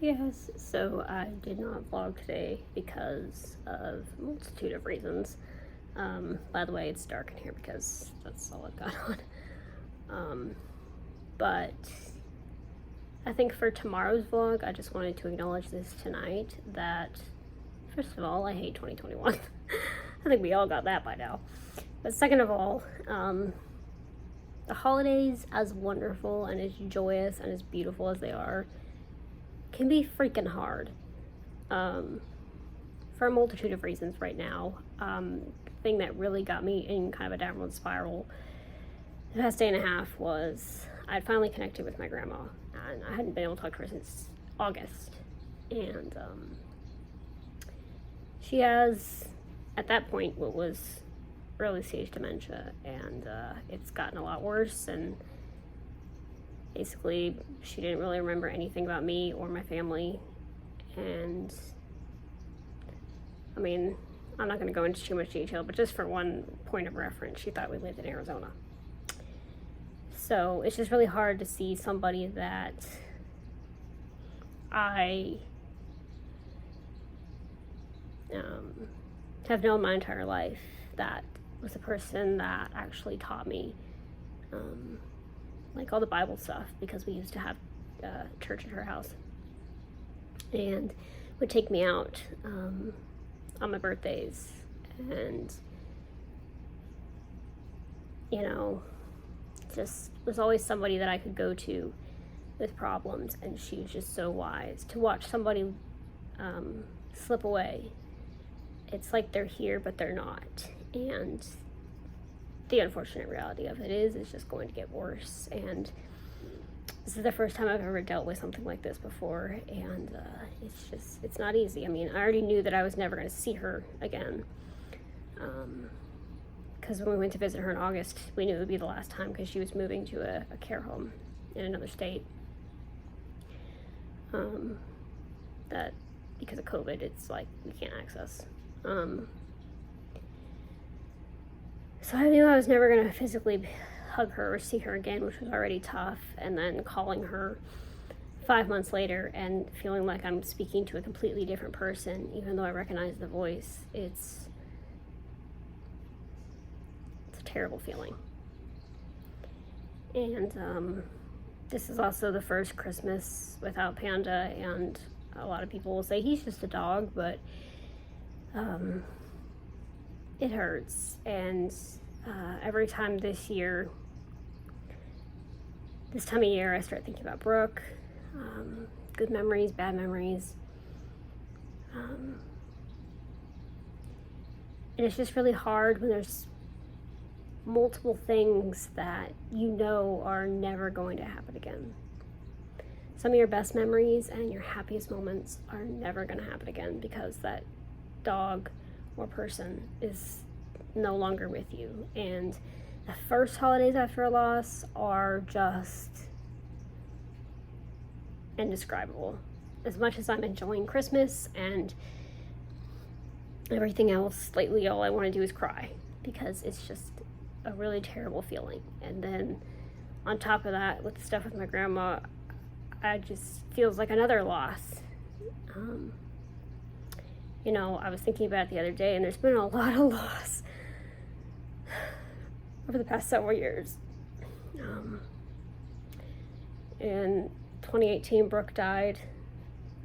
Yes, so I did not vlog today because of a multitude of reasons. By the way, it's dark in here because that's all I've got on. But I think for tomorrow's vlog, I just wanted to acknowledge this tonight that, first of all, I hate 2021. I think we all got that by now. But second of all, the holidays, as wonderful and as joyous and as beautiful as they are, can be freaking hard for a multitude of reasons right now. The thing that really got me in kind of a downward spiral the past day and a half was I'd finally connected with my grandma, and I hadn't been able to talk to her since August. And she has, at that point, what was early stage dementia, and it's gotten a lot worse. And basically, she didn't really remember anything about me or my family. And I mean, I'm not going to go into too much detail, but just for one point of reference, she thought we lived in Arizona. So it's just really hard to see somebody that I have known my entire life, that was the person that actually taught me like all the Bible stuff, because we used to have church at her house, and would take me out on my birthdays, and just was always somebody that I could go to with problems. And she was just so wise. To watch somebody slip away, it's like they're here but they're not, and the unfortunate reality of it is it's just going to get worse. And this is the first time I've ever dealt with something like this before, and it's not easy. I mean, I already knew that I was never going to see her again, because when we went to visit her in August, we knew it would be the last time, because she was moving to a care home in another state. That because of COVID, it's like we can't access. So I knew I was never going to physically hug her or see her again, which was already tough. And then calling her 5 months later and feeling like I'm speaking to a completely different person, even though I recognize the voice, it's a terrible feeling. And this is also the first Christmas without Panda, and a lot of people will say he's just a dog, but it hurts. And every time this time of year, I start thinking about Brooke. Good memories, bad memories. And it's just really hard when there's multiple things that are never going to happen again. Some of your best memories and your happiest moments are never going to happen again, because that dog or person is no longer with you. And the first holidays after a loss are just indescribable. As much as I'm enjoying Christmas and everything else, lately all I want to do is cry, because it's just a really terrible feeling. And then on top of that, with the stuff with my grandma, I just feels like another loss. I was thinking about it the other day, and there's been a lot of loss over the past several years. In 2018, Brooke died.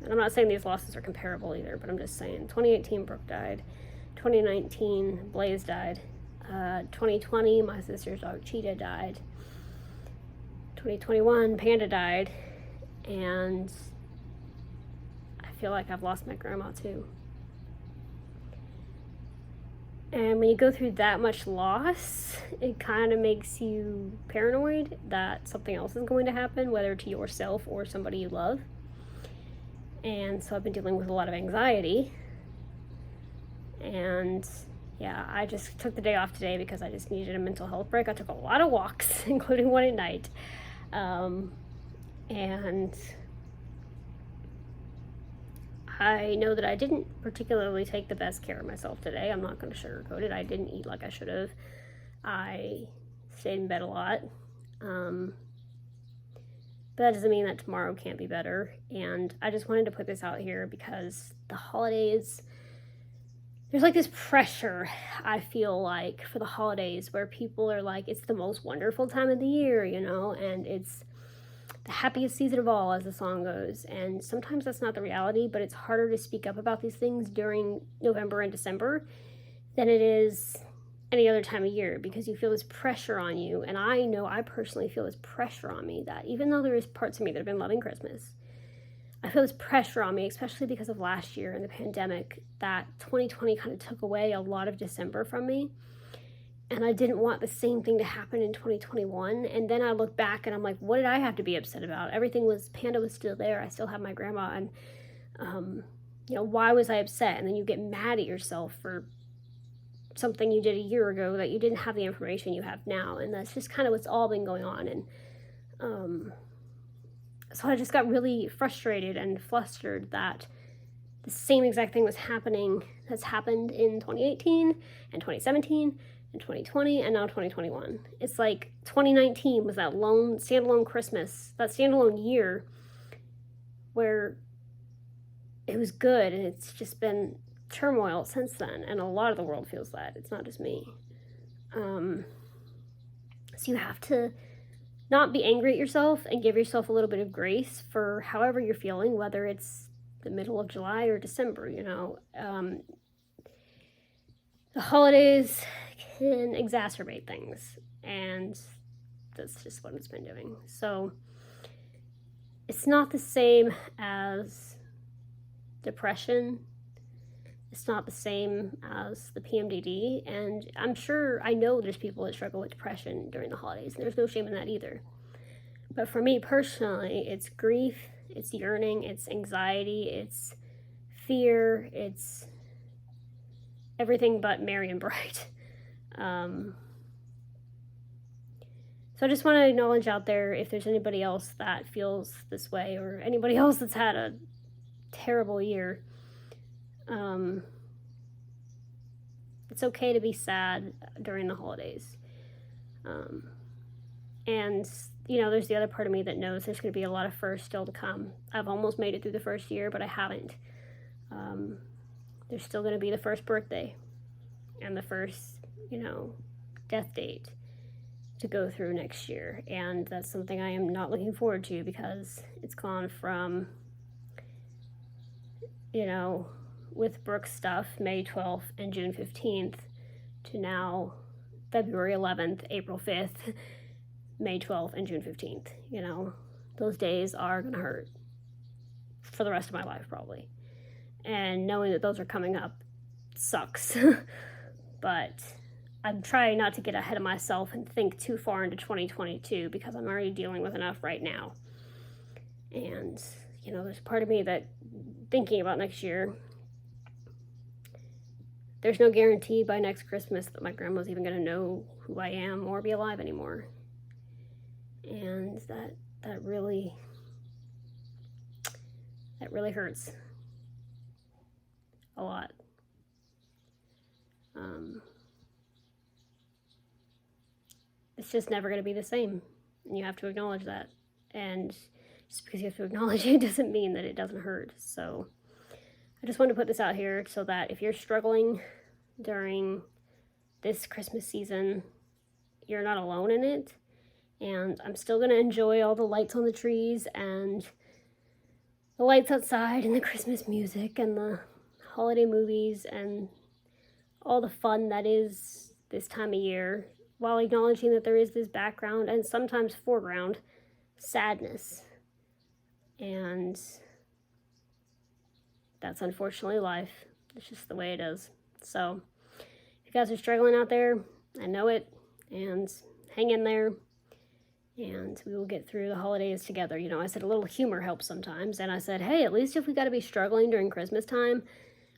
And I'm not saying these losses are comparable either, but I'm just saying 2018, Brooke died. 2019, Blaze died. 2020, my sister's dog Cheetah died. 2021, Panda died. And I feel like I've lost my grandma too. And when you go through that much loss, it kind of makes you paranoid that something else is going to happen, whether to yourself or somebody you love. And so I've been dealing with a lot of anxiety. And yeah, I just took the day off today because I just needed a mental health break. I took a lot of walks, including one at night. And I know that I didn't particularly take the best care of myself today. I'm not going to sugarcoat it. I didn't eat like I should have. I stayed in bed a lot. But that doesn't mean that tomorrow can't be better. And I just wanted to put this out here because the holidays, there's like this pressure, I feel like, for the holidays where people are like, it's the most wonderful time of the year, you know, and it's the happiest season of all, as the song goes. And sometimes that's not the reality, but it's harder to speak up about these things during November and December than it is any other time of year, because you feel this pressure on you. And I know I personally feel this pressure on me that even though there is parts of me that have been loving Christmas, I feel this pressure on me, especially because of last year and the pandemic, that 2020 kind of took away a lot of December from me. And I didn't want the same thing to happen in 2021. And then I look back and I'm like, what did I have to be upset about? Panda was still there. I still have my grandma. And, why was I upset? And then you get mad at yourself for something you did a year ago that you didn't have the information you have now. And that's just kind of what's all been going on. And so I just got really frustrated and flustered that the same exact thing that's happened in 2018 and 2017 and 2020 and now 2021. It's like 2019 was that lone standalone Christmas, that standalone year where it was good, and it's just been turmoil since then, and a lot of the world feels that. It's not just me. So you have to not be angry at yourself and give yourself a little bit of grace for however you're feeling, whether it's the middle of July or December, the holidays can exacerbate things, and that's just what it's been doing. So it's not the same as depression. It's not the same as the PMDD, and I know there's people that struggle with depression during the holidays, and there's no shame in that either. But for me personally, it's grief, it's yearning, it's anxiety, it's fear, it's everything but merry and bright. So I just want to acknowledge out there, if there's anybody else that feels this way, or anybody else that's had a terrible year, it's okay to be sad during the holidays. And there's the other part of me that knows there's going to be a lot of firsts still to come. I've almost made it through the first year, but I haven't. There's still going to be the first birthday and the first, death date to go through next year. And that's something I am not looking forward to, because it's gone from, with Brooke's stuff, May 12th and June 15th, to now February 11th, April 5th, May 12th, and June 15th. Those days are going to hurt for the rest of my life, probably. And knowing that those are coming up sucks. But I'm trying not to get ahead of myself and think too far into 2022, because I'm already dealing with enough right now. And, there's a part of me that, thinking about next year, there's no guarantee by next Christmas that my grandma's even going to know who I am or be alive anymore. And that really hurts a lot. It's just never going to be the same, and you have to acknowledge that. And just because you have to acknowledge it doesn't mean that it doesn't hurt. So I just wanted to put this out here so that if you're struggling during this Christmas season, you're not alone in it. And I'm still going to enjoy all the lights on the trees and the lights outside and the Christmas music and the holiday movies and all the fun that is this time of year, while acknowledging that there is this background and sometimes foreground sadness. And that's unfortunately life. It's just the way it is. So if you guys are struggling out there, I know it, and hang in there, and we will get through the holidays together. I said a little humor helps sometimes, and I said, hey, at least if we got to be struggling during Christmas time,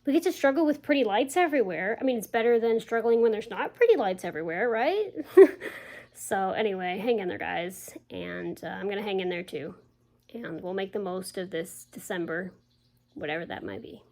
we get to struggle with pretty lights everywhere. I mean, it's better than struggling when there's not pretty lights everywhere, right? So anyway, hang in there, guys. And I'm going to hang in there too. And we'll make the most of this December, whatever that might be.